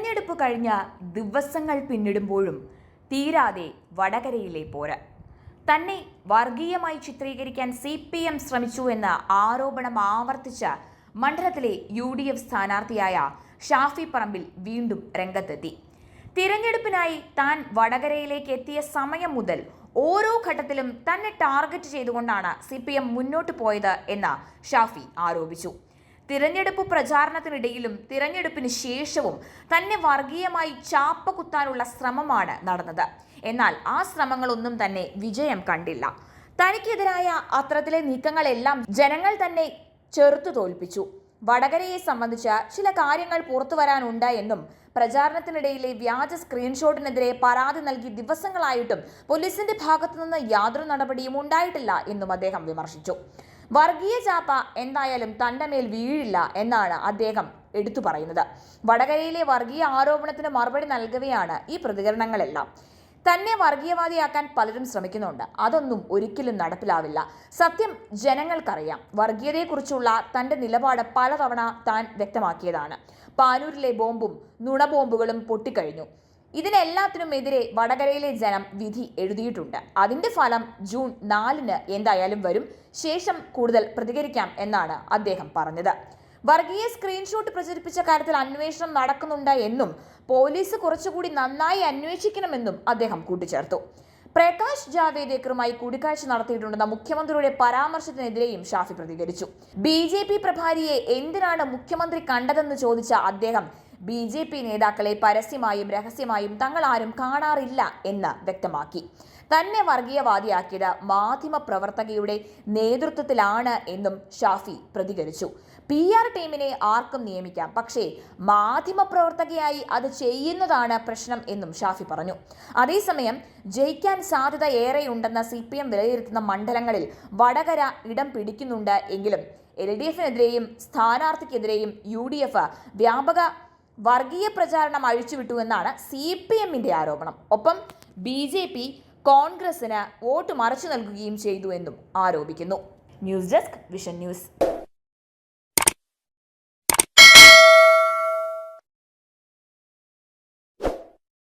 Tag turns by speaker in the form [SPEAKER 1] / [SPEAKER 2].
[SPEAKER 1] തിരഞ്ഞെടുപ്പ് കഴിഞ്ഞ ദിവസങ്ങൾ പിന്നിടുമ്പോഴും തീരാതെ വടകരയിലെ പോര്. തന്നെ വർഗീയമായി ചിത്രീകരിക്കാൻ CPM ശ്രമിച്ചു എന്ന ആരോപണം ആവർത്തിച്ച മണ്ഡലത്തിലെ UDF സ്ഥാനാർത്ഥിയായ ഷാഫി പറമ്പിൽ വീണ്ടും രംഗത്തെത്തി. തിരഞ്ഞെടുപ്പിനായി താൻ വടകരയിലേക്ക് എത്തിയ സമയം മുതൽ ഓരോ ഘട്ടത്തിലും തന്നെ ടാർഗറ്റ് ചെയ്തുകൊണ്ടാണ് CPM മുന്നോട്ട് പോയത് എന്ന് ഷാഫി ആരോപിച്ചു. തിരഞ്ഞെടുപ്പ് പ്രചാരണത്തിനിടയിലും തിരഞ്ഞെടുപ്പിന് ശേഷവും തന്നെ വർഗീയമായി ചാപ്പ കുത്താനുള്ള ശ്രമമാണ് നടന്നത്. എന്നാൽ ആ ശ്രമങ്ങളൊന്നും തന്നെ വിജയം കണ്ടില്ല. തനിക്കെതിരായ അത്തരത്തിലെ നീക്കങ്ങളെല്ലാം ജനങ്ങൾ തന്നെ ചെറുത്തു തോൽപ്പിച്ചു. വടകരയെ സംബന്ധിച്ച ചില കാര്യങ്ങൾ പുറത്തു വരാനുണ്ട് എന്നും പ്രചാരണത്തിനിടയിലെ വ്യാജ സ്ക്രീൻഷോട്ടിനെതിരെ പരാതി നൽകി ദിവസങ്ങളായിട്ടും പോലീസിന്റെ ഭാഗത്തുനിന്ന് യാതൊരു നടപടിയും ഉണ്ടായിട്ടില്ല എന്നും അദ്ദേഹം വിമർശിച്ചു. വർഗീയ ചാപ്പ എന്തായാലും തന്റെ മേൽ വീഴില്ല എന്നാണ് അദ്ദേഹം എടുത്തു പറയുന്നത്. വടകരയിലെ വർഗീയ ആരോപണത്തിന് മറുപടി നൽകവെയാണ് ഈ പ്രതികരണങ്ങളെല്ലാം. തന്നെ വർഗീയവാദിയാക്കാൻ പലരും ശ്രമിക്കുന്നുണ്ട്. അതൊന്നും ഒരിക്കലും നടപ്പിലാവില്ല. സത്യം ജനങ്ങൾക്കറിയാം. വർഗീയതയെക്കുറിച്ചുള്ള തന്റെ നിലപാട് പലതവണ താൻ വ്യക്തമാക്കിയതാണ്. പാനൂരിലെ ബോംബും നുണബോംബുകളും പൊട്ടിക്കഴിഞ്ഞു. ഇതിനെല്ലാത്തിനുമെതിരെ വടകരയിലെ ജനം വിധി എഴുതിയിട്ടുണ്ട്. അതിന്റെ ഫലം ജൂൺ 4 എന്തായാലും വരും. ശേഷം കൂടുതൽ പ്രതികരിക്കാം എന്നാണ് അദ്ദേഹം പറഞ്ഞത്. വർഗീയ സ്ക്രീൻഷോട്ട് പ്രചരിപ്പിച്ച കാര്യത്തിൽ അന്വേഷണം നടക്കുന്നുണ്ട് എന്നും പോലീസ് കുറച്ചുകൂടി നന്നായി അന്വേഷിക്കണമെന്നും അദ്ദേഹം കൂട്ടിച്ചേർത്തു. പ്രകാശ് ജാവേദ്കറുമായി കൂടിക്കാഴ്ച നടത്തിയിട്ടുണ്ടെന്ന മുഖ്യമന്ത്രിയുടെ പരാമർശത്തിനെതിരെയും ഷാഫി പ്രതികരിച്ചു. BJP പ്രഭാരിയെ എന്തിനാണ് മുഖ്യമന്ത്രി കണ്ടതെന്ന് ചോദിച്ച അദ്ദേഹം BJP നേതാക്കളെ പരസ്യമായും രഹസ്യമായും തങ്ങൾ ആരും കാണാറില്ല എന്ന് വ്യക്തമാക്കി. തന്നെ വർഗീയവാദിയാക്കിയത് മാധ്യമ പ്രവർത്തകയുടെ നേതൃത്വത്തിലാണ് എന്നും ഷാഫി പ്രതികരിച്ചു. PR ടീമിനെ ആർക്കും നിയമിക്കാം, പക്ഷേ മാധ്യമ പ്രവർത്തകയായി അത് ചെയ്യുന്നതാണ് പ്രശ്നം എന്നും ഷാഫി പറഞ്ഞു. അതേസമയം ജയിക്കാൻ സാധ്യത ഏറെയുണ്ടെന്ന CPM വിലയിരുത്തുന്ന മണ്ഡലങ്ങളിൽ വടകര ഇടം പിടിക്കുന്നുണ്ട് എങ്കിലും LDFനെതിരെയും സ്ഥാനാർത്ഥിക്കെതിരെയും UDF വ്യാപക വർഗീയ പ്രചാരണം അഴിച്ചുവിട്ടുവെന്നാണ് CPMന്റെ ആരോപണം. ഒപ്പം BJP കോൺഗ്രസിന് വോട്ട് മറിച്ചു നൽകുകയും ചെയ്തു എന്നും ആരോപിക്കുന്നു. News desk vision news.